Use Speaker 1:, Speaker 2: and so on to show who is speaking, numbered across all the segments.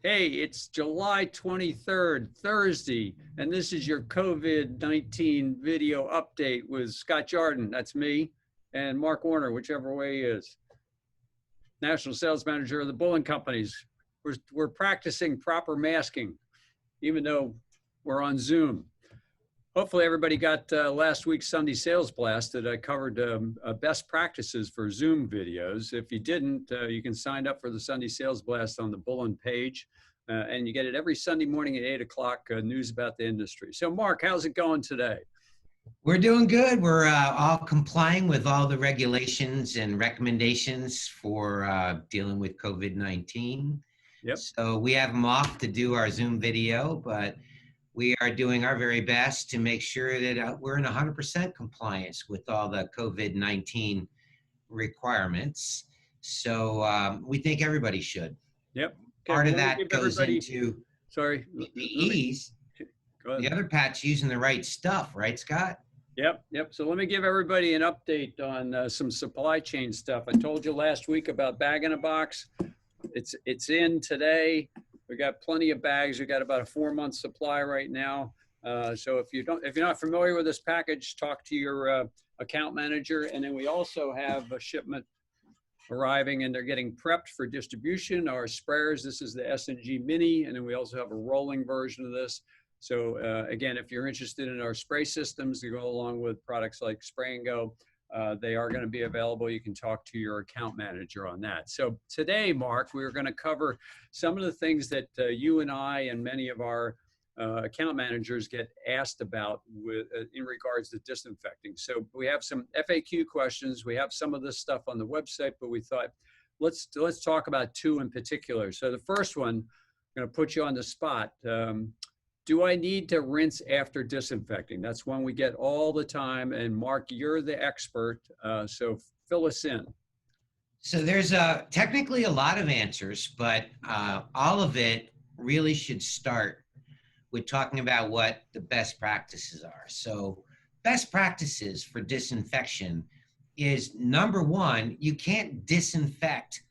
Speaker 1: Hey, it's July 23rd, Thursday, and this is your COVID-19 video update with Scott Jordan, that's me, and Mark Warner, whichever way he is, National Sales Manager of the Bullen Companies. We're practicing proper masking, even though we're on Zoom. Hopefully everybody got last week's Sunday Sales Blast that I covered best practices for Zoom videos. If you didn't, you can sign up for the Sunday Sales Blast on the Bullen page, and you get it every Sunday morning at 8 o'clock, news about the industry. So Mark, how's it going today?
Speaker 2: We're doing good. We're all complying with all the regulations and recommendations for dealing with COVID-19.
Speaker 1: Yep.
Speaker 2: So we have them off to do our Zoom video, but we are doing our very best to make sure that we're in 100% compliance with all the COVID-19 requirements. So we think everybody should.
Speaker 1: Yep. Okay,
Speaker 2: Part of that goes into
Speaker 1: PPEs.
Speaker 2: The other part's using the right stuff, right, Scott?
Speaker 1: Yep. So let me give everybody an update on some supply chain stuff. I told you last week about bag-in-a-box. It's in today. We got plenty of bags. We got about a 4-month supply right now. So if you're not familiar with this package, talk to your account manager. And then we also have a shipment arriving, and they're getting prepped for distribution. Our sprayers. This is the S&G Mini, and then we also have a rolling version of this. So again, if you're interested in our spray systems to go along with products like Spray and Go, they are going to be available. You can talk to your account manager on that. So today, Mark, we're going to cover some of the things that you and I and many of our account managers get asked about in regards to disinfecting. So we have some FAQ questions. We have some of this stuff on the website, but we thought let's talk about two in particular. So the first one, I'm going to put you on the spot. Do I need to rinse after disinfecting? That's one we get all the time. And Mark, you're the expert, so fill us in.
Speaker 2: So there's technically a lot of answers, but all of it really should start with talking about what the best practices are. So best practices for disinfection is, number one, you can't disinfect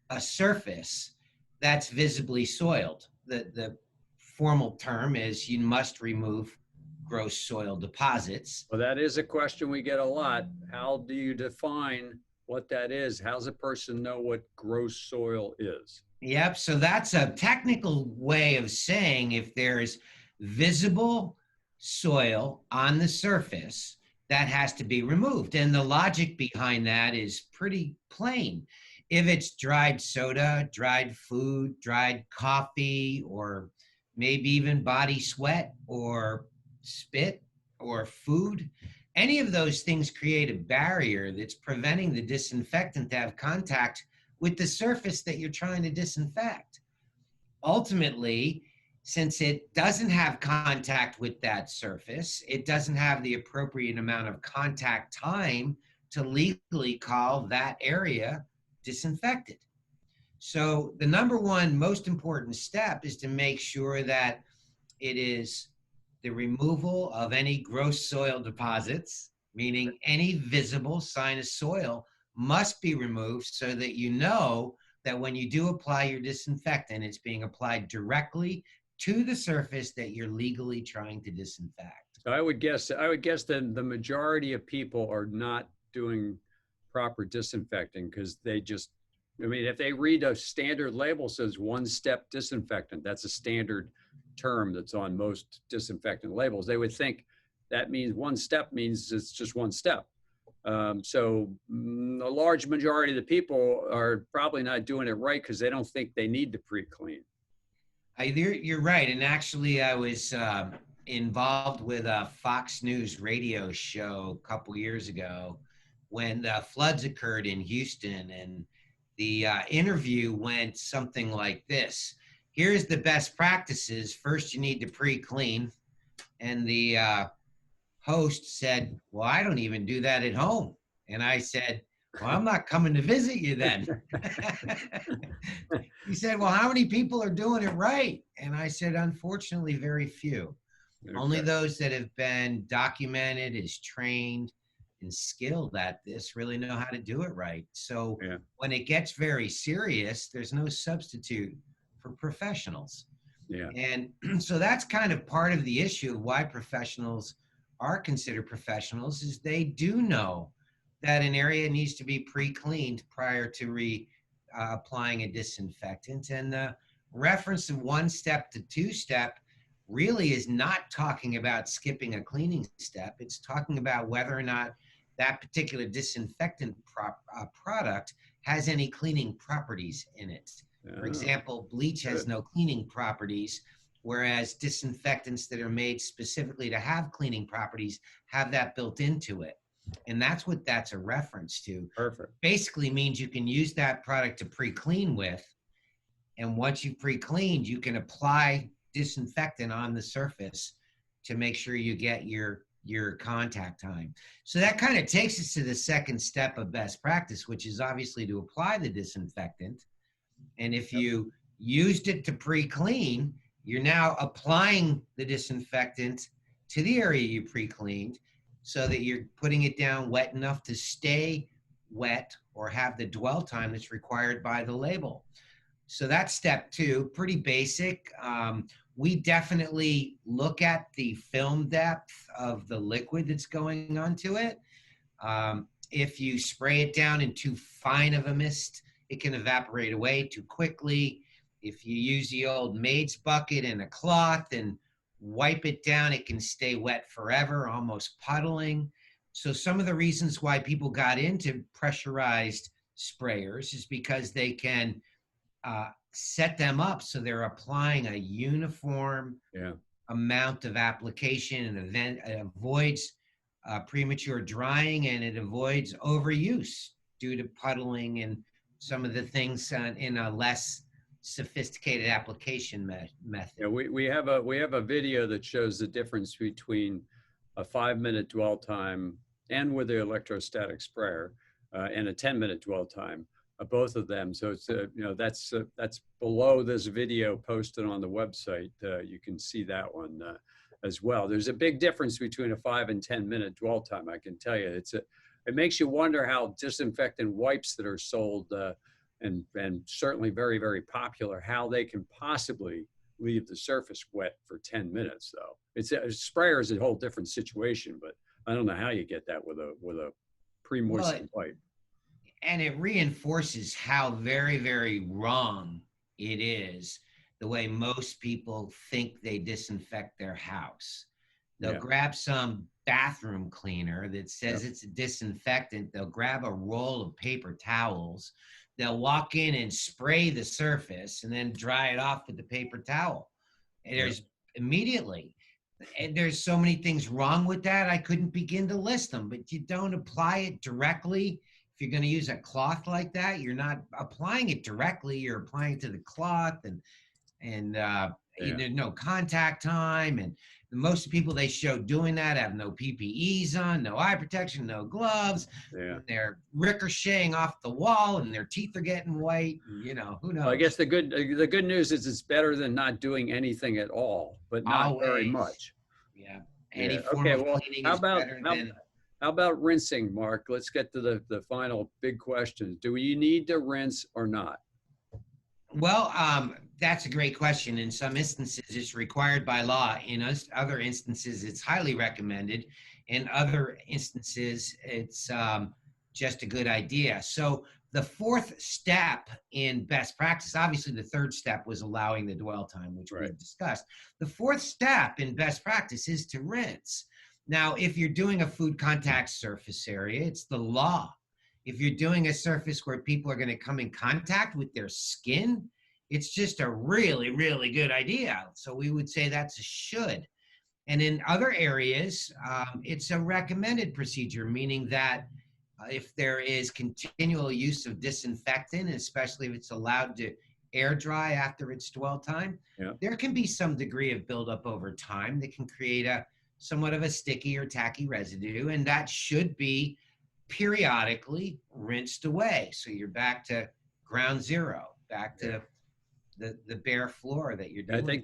Speaker 2: a surface that's visibly soiled. The formal term is you must remove gross soil deposits.
Speaker 1: Well, that is a question we get a lot. How do you define what that is? How's a person know what gross soil is?
Speaker 2: Yep, so that's a technical way of saying if there's visible soil on the surface, that has to be removed. And the logic behind that is pretty plain. If it's dried soda, dried food, dried coffee, or maybe even body sweat or spit or food, any of those things create a barrier that's preventing the disinfectant to have contact with the surface that you're trying to disinfect. Ultimately, since it doesn't have contact with that surface, it doesn't have the appropriate amount of contact time to legally call that area disinfected. So the number one most important step is to make sure that it is the removal of any gross soil deposits, meaning any visible sign of soil must be removed so that you know that when you do apply your disinfectant, it's being applied directly to the surface that you're legally trying to disinfect.
Speaker 1: So I would guess that the majority of people are not doing proper disinfecting because they just, I mean, if they read a standard label says one-step disinfectant, that's a standard term that's on most disinfectant labels. They would think that means one step means it's just one step. So a large majority of the people are probably not doing it right because they don't think they need to pre-clean.
Speaker 2: You're right. And actually, I was involved with a Fox News radio show a couple years ago when the floods occurred in Houston, and the interview went something like this. Here's the best practices. First, you need to pre-clean. And the host said, well, I don't even do that at home. And I said, well, I'm not coming to visit you then. He said, well, how many people are doing it right? And I said, unfortunately, very few. Okay. Only those that have been documented, is trained and skilled at this really know how to do it right. So when it gets very serious, there's no substitute for professionals.
Speaker 1: Yeah.
Speaker 2: And so that's kind of part of the issue of why professionals are considered professionals, is they do know that an area needs to be pre-cleaned prior to applying a disinfectant. And the reference of 1 step to 2 step really is not talking about skipping a cleaning step. It's talking about whether or not that particular disinfectant product has any cleaning properties in it. For example, bleach has no cleaning properties, whereas disinfectants that are made specifically to have cleaning properties have that built into it. And that's what that's a reference to.
Speaker 1: Perfect.
Speaker 2: Basically means you can use that product to pre-clean with. And once you've pre-cleaned, you can apply disinfectant on the surface to make sure you get your contact time. So that kind of takes us to the second step of best practice, which is obviously to apply the disinfectant. And if you used it to pre-clean, you're now applying the disinfectant to the area you pre-cleaned so that you're putting it down wet enough to stay wet or have the dwell time that's required by the label. So that's step 2, pretty basic. We definitely look at the film depth of the liquid that's going onto it. If you spray it down in too fine of a mist, it can evaporate away too quickly. If you use the old maid's bucket and a cloth and wipe it down, it can stay wet forever, almost puddling. So some of the reasons why people got into pressurized sprayers is because they can set them up so they're applying a uniform amount of application, and it avoids premature drying, and it avoids overuse due to puddling and some of the things in a less sophisticated application method.
Speaker 1: Yeah, we have a video that shows the difference between a 5-minute dwell time and with the electrostatic sprayer and a 10-minute dwell time. Both of them. So it's that's below this video posted on the website. You can see that one as well. There's a big difference between a 5 and 10-minute dwell time. I can tell you, it makes you wonder how disinfectant wipes that are sold and certainly very, very popular, how they can possibly leave the surface wet for 10 minutes. Though it's a sprayer is a whole different situation, but I don't know how you get that with a pre-moistened wipe.
Speaker 2: And it reinforces how very, very wrong it is the way most people think they disinfect their house. They'll grab some bathroom cleaner that says it's a disinfectant. They'll grab a roll of paper towels. They'll walk in and spray the surface and then dry it off with the paper towel. And there's immediately. And there's so many things wrong with that. I couldn't begin to list them, but you don't apply it directly. If you're going to use a cloth like that, you're not applying it directly. You're applying it to the cloth, and there's no contact time. And most people they show doing that have no PPEs on, no eye protection, no gloves.
Speaker 1: Yeah.
Speaker 2: They're ricocheting off the wall, and their teeth are getting white. And, who knows?
Speaker 1: Well, I guess the good news is it's better than not doing anything at all, but not very much.
Speaker 2: Yeah. Any form of cleaning is better than.
Speaker 1: How about rinsing, Mark? Let's get to the final big question. Do you need to rinse or not?
Speaker 2: Well, that's a great question. In some instances, it's required by law. In other instances, it's highly recommended. In other instances, it's just a good idea. So the 4th step in best practice, obviously the 3rd step was allowing the dwell time, which we've discussed. The 4th step in best practice is to rinse. Now, if you're doing a food contact surface area, it's the law. If you're doing a surface where people are going to come in contact with their skin, it's just a really, really good idea. So we would say that's a should. And in other areas, it's a recommended procedure, meaning that if there is continual use of disinfectant, especially if it's allowed to air dry after its dwell time, there can be some degree of buildup over time that can create somewhat of a sticky or tacky residue, and that should be periodically rinsed away. So you're back to ground zero, back to the bare floor that you're doing.
Speaker 1: I think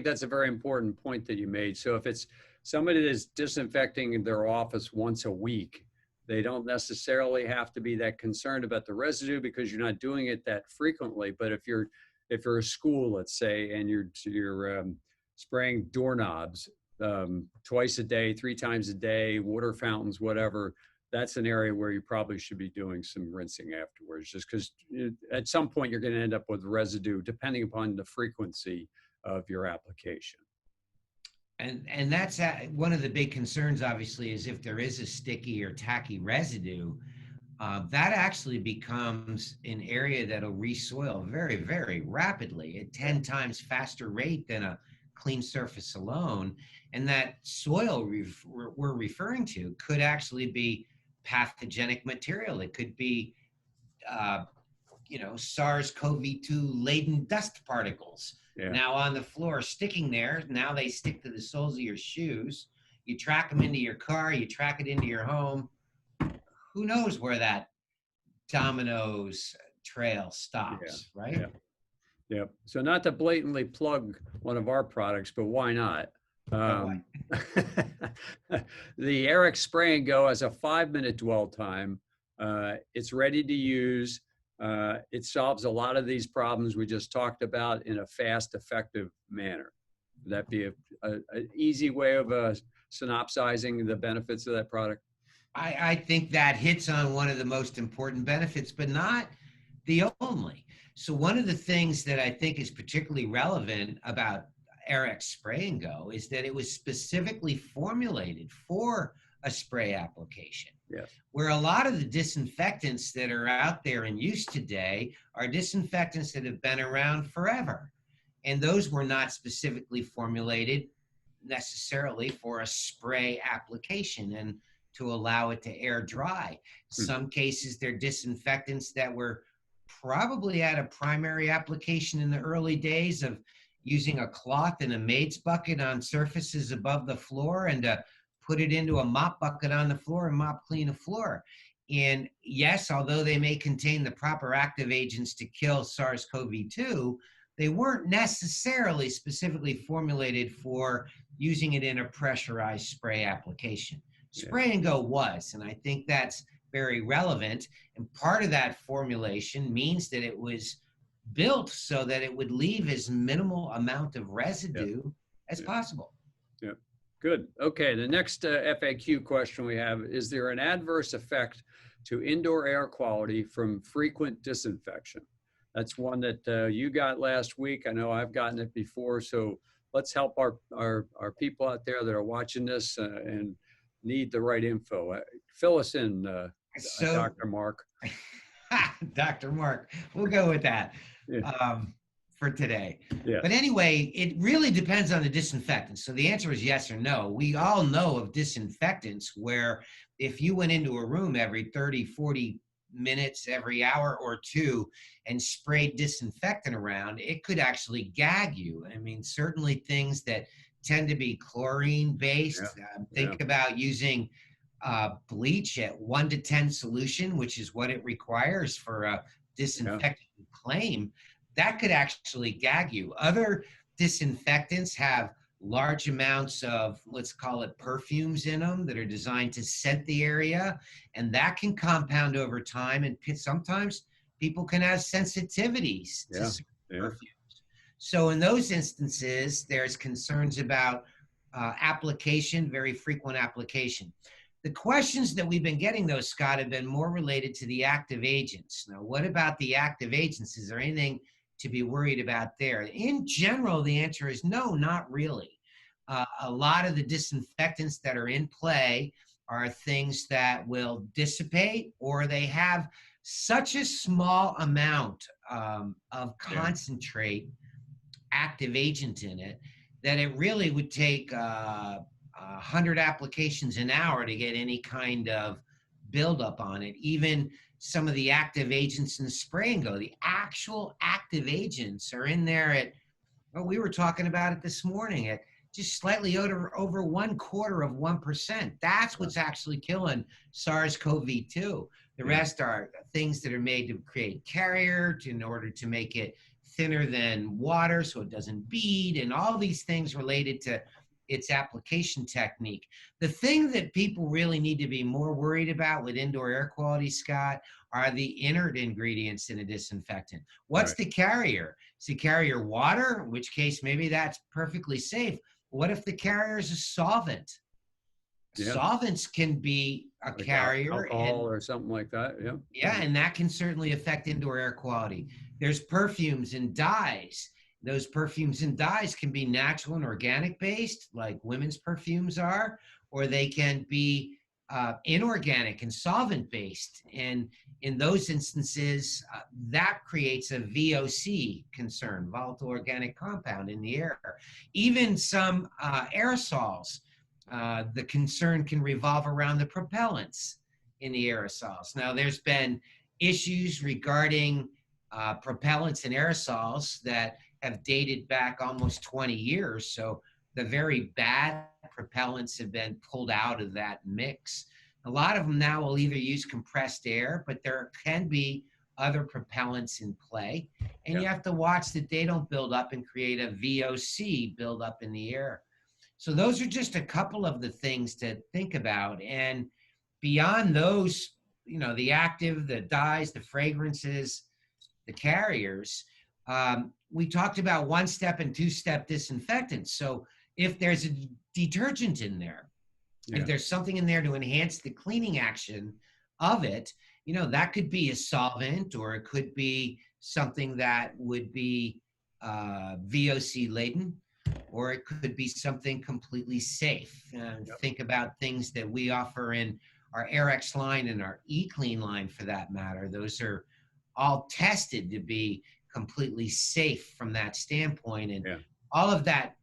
Speaker 1: that's a very important point that you made. So if it's somebody that's disinfecting their office once a week, they don't necessarily have to be that concerned about the residue because you're not doing it that frequently. But if you're if you're a school, let's say, and you're spraying doorknobs twice a day, 3 times a day, water fountains, whatever, that's an area where you probably should be doing some rinsing afterwards, just because at some point you're going to end up with residue depending upon the frequency of your application.
Speaker 2: And that's one of the big concerns, obviously, is if there is a sticky or tacky residue, that actually becomes an area that'll resoil very, very rapidly at 10 times faster rate than a clean surface alone. And that soil we're referring to could actually be pathogenic material. It could be, SARS-CoV-2 laden dust particles.
Speaker 1: Yeah.
Speaker 2: Now on the floor, sticking there. Now they stick to the soles of your shoes. You track them into your car. You track it into your home. Who knows where that dominoes trail stops, right?
Speaker 1: Yeah. Yeah. So not to blatantly plug one of our products, but why not? The Airx Spray and Go has a 5-minute dwell time. It's ready to use. It solves a lot of these problems we just talked about in a fast, effective manner. Would that be an easy way of synopsizing the benefits of that product?
Speaker 2: I think that hits on one of the most important benefits, but not the only. So one of the things that I think is particularly relevant about Airx Spray and Go is that it was specifically formulated for a spray application.
Speaker 1: Yes.
Speaker 2: Where a lot of the disinfectants that are out there in use today are disinfectants that have been around forever. And those were not specifically formulated necessarily for a spray application and to allow it to air dry. Some cases, they're disinfectants that were probably at a primary application in the early days of using a cloth and a maid's bucket on surfaces above the floor and put it into a mop bucket on the floor and mop clean a floor. And yes, although they may contain the proper active agents to kill SARS-CoV-2, they weren't necessarily specifically formulated for using it in a pressurized spray application. Spray and Go was, and I think that's very relevant. And part of that formulation means that it was built so that it would leave as minimal amount of residue as possible.
Speaker 1: Yeah, good. Okay, the next FAQ question we have, is there an adverse effect to indoor air quality from frequent disinfection? That's one that you got last week. I know I've gotten it before, so let's help our people out there that are watching this and need the right info. Fill us in, Dr. Mark.
Speaker 2: Dr. Mark, we'll go with that for today.
Speaker 1: Yeah.
Speaker 2: But anyway, it really depends on the disinfectant. So the answer is yes or no. We all know of disinfectants where if you went into a room every 30, 40 minutes, every hour or two, and sprayed disinfectant around, it could actually gag you. I mean, certainly things that tend to be chlorine based. Think about using bleach at 1 to 10 solution, which is what it requires for a disinfectant claim. That could actually gag you. Other disinfectants have large amounts of, let's call it, perfumes in them that are designed to scent the area, and that can compound over time, and sometimes people can have sensitivities to certain perfumes. So in those instances, there's concerns about application, very frequent application. The questions that we've been getting, though, Scott, have been more related to the active agents. Now, what about the active agents? Is there anything to be worried about there? In general, the answer is no, not really. A lot of the disinfectants that are in play are things that will dissipate, or they have such a small amount of concentrate active agent in it that it really would take 100 applications an hour to get any kind of buildup on it. Even some of the active agents in the Spray and Go, the actual active agents are in there at, well, we were talking about it this morning, at just slightly over 0.25%. That's what's actually killing SARS-CoV-2. The rest are things that are made to create carrier in order to make it thinner than water so it doesn't bead, and all these things related to its application technique. The thing that people really need to be more worried about with indoor air quality, Scott, are the inert ingredients in a disinfectant. What's
Speaker 1: Right.
Speaker 2: the carrier? Is the carrier water? In which case, maybe that's perfectly safe. What if the carrier is a solvent?
Speaker 1: Yeah.
Speaker 2: Solvents can be a
Speaker 1: Like
Speaker 2: carrier,
Speaker 1: alcohol
Speaker 2: and
Speaker 1: or something like that. Yeah.
Speaker 2: yeah, and that can certainly affect indoor air quality. There's perfumes and dyes. Those perfumes and dyes can be natural and organic based, like women's perfumes are, or they can be inorganic and solvent based. And in those instances, that creates a VOC concern, volatile organic compound in the air. Even some aerosols, the concern can revolve around the propellants in the aerosols. Now, there's been issues regarding propellants and aerosols that have dated back almost 20 years. So the very bad propellants have been pulled out of that mix. A lot of them now will either use compressed air, but there can be other propellants in play. And
Speaker 1: Yeah.
Speaker 2: you have to watch that they don't build up and create a VOC build up in the air. So those are just a couple of the things to think about. And beyond those, the active, the dyes, the fragrances, the carriers, we talked about one-step and two-step disinfectants. So if there's a detergent in there,
Speaker 1: Yeah.
Speaker 2: if there's something in there to enhance the cleaning action of it, that could be a solvent, or it could be something that would be VOC laden, or it could be something completely safe. Think about things that we offer in our AirX line and our eClean line, for that matter. Those are all tested to be completely safe from that standpoint. And all of that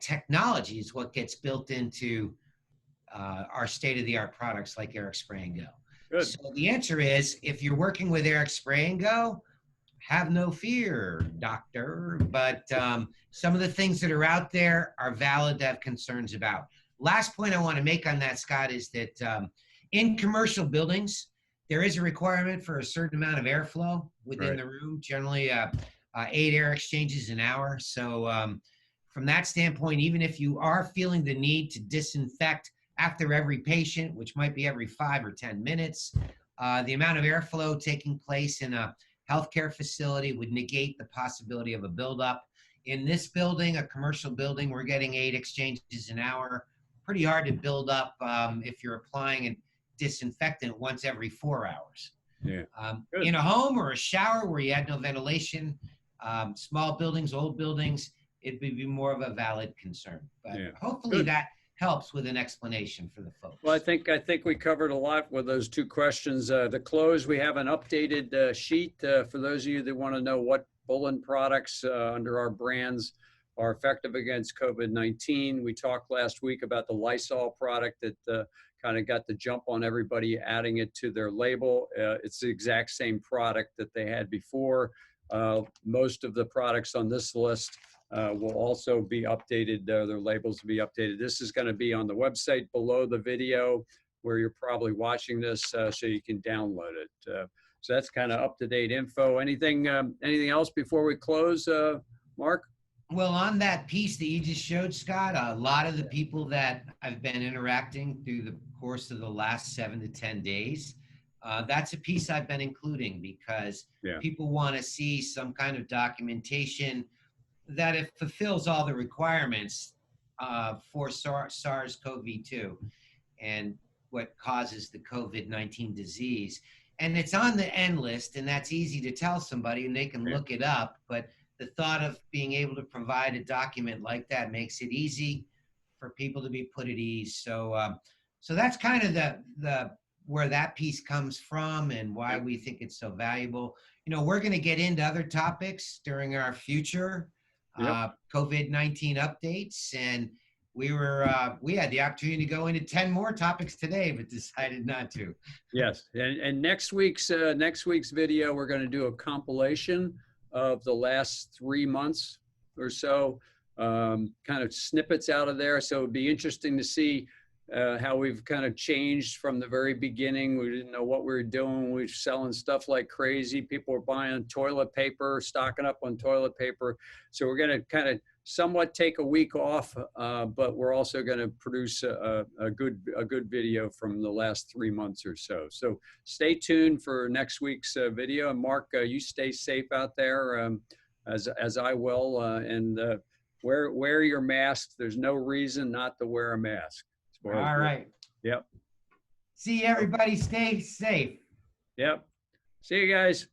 Speaker 2: technology is what gets built into our state-of-the-art products like AirX Spray and Go.
Speaker 1: Good.
Speaker 2: So the answer is, if you're working with AirX Spray and Go, have no fear, doctor. But some of the things that are out there are valid to have concerns about. Last point I want to make on that, Scott, is that in commercial buildings, there is a requirement for a certain amount of airflow within the room, generally 8 air exchanges an hour. So from that standpoint, even if you are feeling the need to disinfect after every patient, which might be every 5 or 10 minutes, the amount of airflow taking place in a healthcare facility would negate the possibility of a buildup. In this building, a commercial building, we're getting 8 exchanges an hour. Pretty hard to build up if you're applying a disinfectant once every 4 hours.
Speaker 1: Yeah.
Speaker 2: In a home or a shower where you had no ventilation, small buildings, old buildings, it would be more of a valid concern. But hopefully that helps with an explanation for the folks.
Speaker 1: Well, I think we covered a lot with those 2 questions. To close, we have an updated sheet for those of you that want to know what Bullen products under our brands are effective against COVID-19. We talked last week about the Lysol product that kind of got the jump on everybody adding it to their label. It's the exact same product that they had before. Most of the products on this list will also be updated, their labels will be updated. This is going to be on the website below the video where you're probably watching this, so you can download it. So that's kind of up-to-date info. Anything else before we close, Mark?
Speaker 2: Well, on that piece that you just showed, Scott, a lot of the people that I've been interacting through the course of the last 7 to 10 days, that's a piece I've been including because people want to see some kind of documentation that it fulfills all the requirements for SARS-CoV-2 and what causes the COVID-19 disease. And it's on the end list, and that's easy to tell somebody, and they can look it up. But the thought of being able to provide a document like that makes it easy for people to be put at ease. So, so that's kind of the where that piece comes from and why we think it's so valuable. We're going to get into other topics during our future COVID-19 updates, and we had the opportunity to go into 10 more topics today, but decided not to.
Speaker 1: Yes, and next week's video, we're going to do a compilation of the last 3 months or so, kind of snippets out of there. So it'd be interesting to see how we've kind of changed from the very beginning. We didn't know what we were doing. We were selling stuff like crazy. People were buying toilet paper, stocking up on toilet paper. So we're going to kind of somewhat take a week off, but we're also going to produce a good video from the last 3 months or so. So stay tuned for next week's video. And Mark, you stay safe out there, as I will, and wear your mask. There's no reason not to wear a mask.
Speaker 2: All right.
Speaker 1: Yep.
Speaker 2: See you, everybody. Stay safe.
Speaker 1: Yep. See you guys.